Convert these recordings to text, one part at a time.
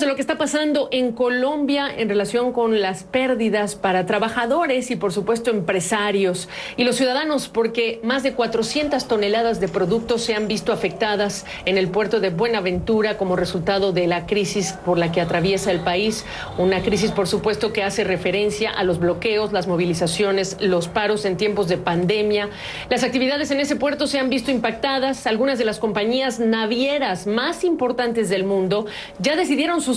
de lo que está pasando en Colombia en relación con las pérdidas para trabajadores y por supuesto empresarios y los ciudadanos, porque más de 400 toneladas de productos se han visto afectadas en el puerto de Buenaventura como resultado de la crisis por la que atraviesa el país. Una crisis, por supuesto, que hace referencia a los bloqueos, las movilizaciones, los paros en tiempos de pandemia. Las actividades en ese puerto se han visto impactadas. Algunas de las compañías navieras más importantes del mundo ya decidieron suspender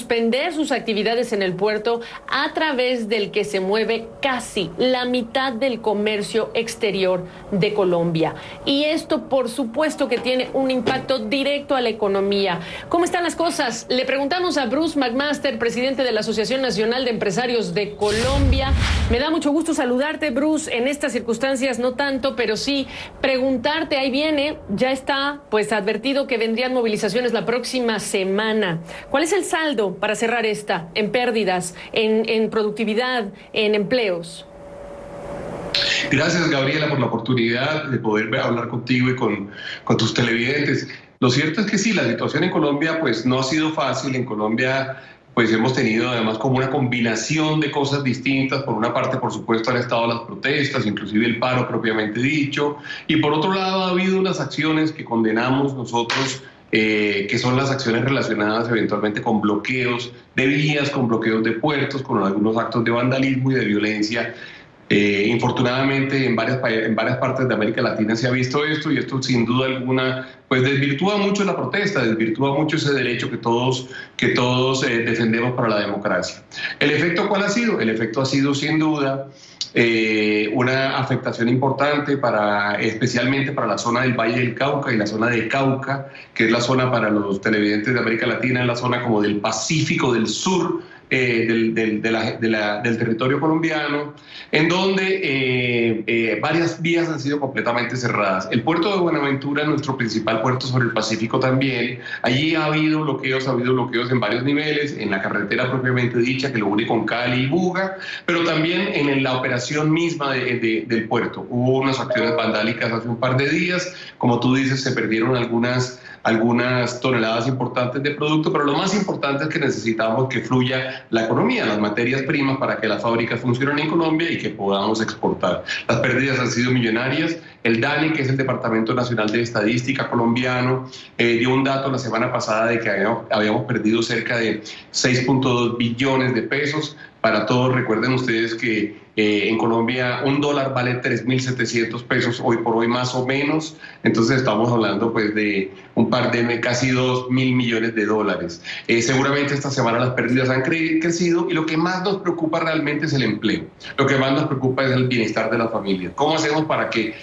sus actividades en el puerto, a través del que se mueve casi la mitad del comercio exterior de Colombia. Y esto, por supuesto, que tiene un impacto directo a la economía. ¿Cómo están las cosas? Le preguntamos a Bruce McMaster, presidente de la Asociación Nacional de Empresarios de Colombia. Me da mucho gusto saludarte, Bruce. En estas circunstancias no tanto, pero sí preguntarte, ahí viene, ya está pues advertido que vendrían movilizaciones la próxima semana. ¿Cuál es el saldo para cerrar esta en pérdidas, en productividad, en empleos? Gracias, Gabriela, por la oportunidad de poder hablar contigo y con tus televidentes. Lo cierto es que sí, la situación en Colombia pues no ha sido fácil. En Colombia pues hemos tenido además como una combinación de cosas distintas. Por una parte, por supuesto, han estado las protestas, inclusive el paro propiamente dicho, y por otro lado ha habido unas acciones que condenamos nosotros, que son las acciones relacionadas eventualmente con bloqueos de vías, con bloqueos de puertos, con algunos actos de vandalismo y de violencia. Infortunadamente en varias partes de América Latina se ha visto esto, y esto sin duda alguna pues desvirtúa mucho la protesta, desvirtúa mucho ese derecho que todos defendemos para la democracia. ¿El efecto cuál ha sido? El efecto ha sido sin duda una afectación importante especialmente para la zona del Valle del Cauca y la zona de Cauca, que es la zona, para los televidentes de América Latina, es la zona como del Pacífico del sur del territorio colombiano, en donde varias vías han sido completamente cerradas. El puerto de Buenaventura es nuestro principal puerto sobre el Pacífico también. Allí ha habido bloqueos en varios niveles, en la carretera propiamente dicha, que lo une con Cali y Buga, pero también en la operación misma del puerto. Hubo unas acciones vandálicas hace un par de días. Como tú dices, se perdieron algunas toneladas importantes de producto, pero lo más importante es que necesitamos que fluya la economía, las materias primas, para que las fábricas funcionen en Colombia y que podamos exportar. Las pérdidas han sido millonarias. El DANE, que es el Departamento Nacional de Estadística colombiano, dio un dato la semana pasada de que habíamos perdido cerca de 6.2 billones de pesos. Para todos, recuerden ustedes que en Colombia un dólar vale 3.700 pesos hoy por hoy, más o menos. Entonces estamos hablando pues de casi 2.000 millones de dólares. Seguramente esta semana las pérdidas han crecido, y lo que más nos preocupa realmente es el empleo. Lo que más nos preocupa es el bienestar de las familias. ¿Cómo hacemos para que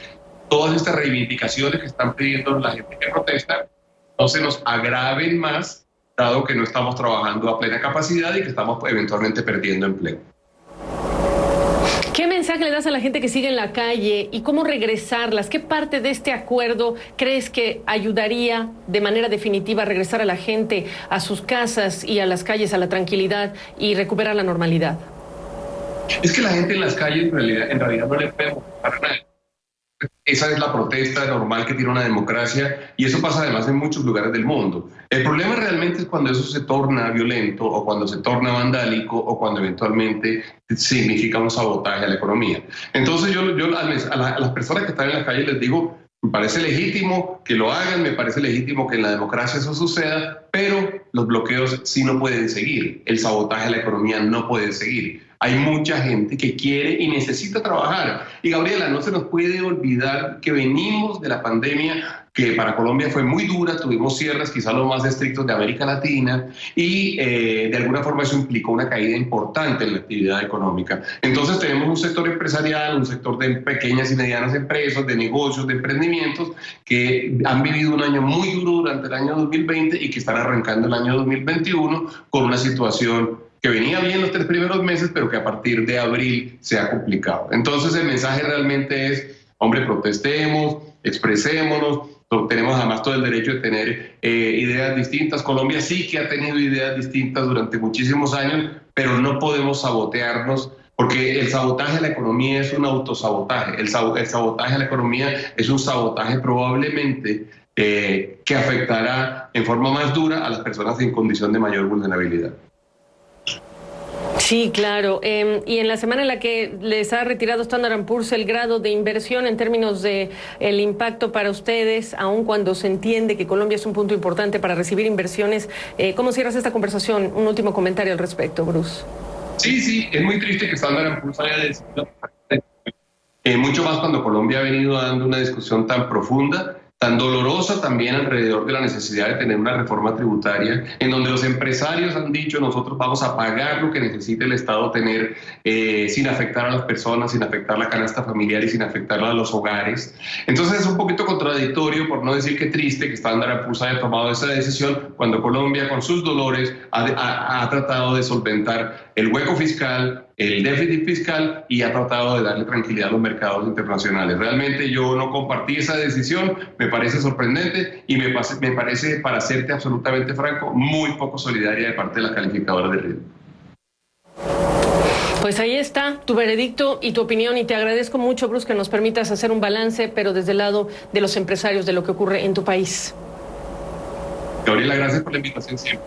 todas estas reivindicaciones que están pidiendo la gente que protesta no se nos agraven más, dado que no estamos trabajando a plena capacidad y que estamos eventualmente perdiendo empleo? ¿Qué mensaje le das a la gente que sigue en la calle y cómo regresarlas? ¿Qué parte de este acuerdo crees que ayudaría de manera definitiva a regresar a la gente a sus casas y a las calles, a la tranquilidad, y recuperar la normalidad? Es que la gente en las calles en realidad no le puede motivar a nadie. Esa es la protesta normal que tiene una democracia, y eso pasa además en muchos lugares del mundo. El problema realmente es cuando eso se torna violento, o cuando se torna vandálico, o cuando eventualmente significa un sabotaje a la economía. Entonces yo a las personas que están en la calle les digo, me parece legítimo que lo hagan, me parece legítimo que en la democracia eso suceda, pero los bloqueos sí no pueden seguir, el sabotaje a la economía no puede seguir. Hay mucha gente que quiere y necesita trabajar. Y Gabriela, no se nos puede olvidar que venimos de la pandemia, que para Colombia fue muy dura, tuvimos cierres quizás los más estrictos de América Latina, y de alguna forma eso implicó una caída importante en la actividad económica. Entonces tenemos un sector empresarial, un sector de pequeñas y medianas empresas, de negocios, de emprendimientos, que han vivido un año muy duro durante el año 2020 y que están arrancando el año 2021 con una situación que venía bien los 3 primeros meses, pero que a partir de abril se ha complicado. Entonces el mensaje realmente es, hombre, protestemos, expresémonos, tenemos además todo el derecho de tener ideas distintas. Colombia sí que ha tenido ideas distintas durante muchísimos años, pero no podemos sabotearnos, porque el sabotaje a la economía es un autosabotaje. El sabotaje a la economía es un sabotaje probablemente que afectará en forma más dura a las personas en condición de mayor vulnerabilidad. Sí, claro. Y en la semana en la que les ha retirado Standard & Poor's el grado de inversión en términos de el impacto para ustedes, aun cuando se entiende que Colombia es un punto importante para recibir inversiones, ¿cómo cierras esta conversación? Un último comentario al respecto, Bruce. Sí, es muy triste que Standard & Poor's haya decidido, mucho más cuando Colombia ha venido dando una discusión tan profunda, tan dolorosa también alrededor de la necesidad de tener una reforma tributaria, en donde los empresarios han dicho nosotros vamos a pagar lo que necesite el Estado tener sin afectar a las personas, sin afectar la canasta familiar y sin afectar a los hogares. Entonces es un poquito contradictorio, por no decir que triste, que Standard & Poor's haya tomado esa decisión cuando Colombia con sus dolores ha tratado de solventar el hueco fiscal, el déficit fiscal y ha tratado de darle tranquilidad a los mercados internacionales. Realmente yo no compartí esa decisión, me parece sorprendente y me parece, para serte absolutamente franco, muy poco solidaria de parte de las calificadoras de riesgo. Pues ahí está tu veredicto y tu opinión, y te agradezco mucho, Bruce, que nos permitas hacer un balance, pero desde el lado de los empresarios, de lo que ocurre en tu país. Gabriela, gracias por la invitación siempre.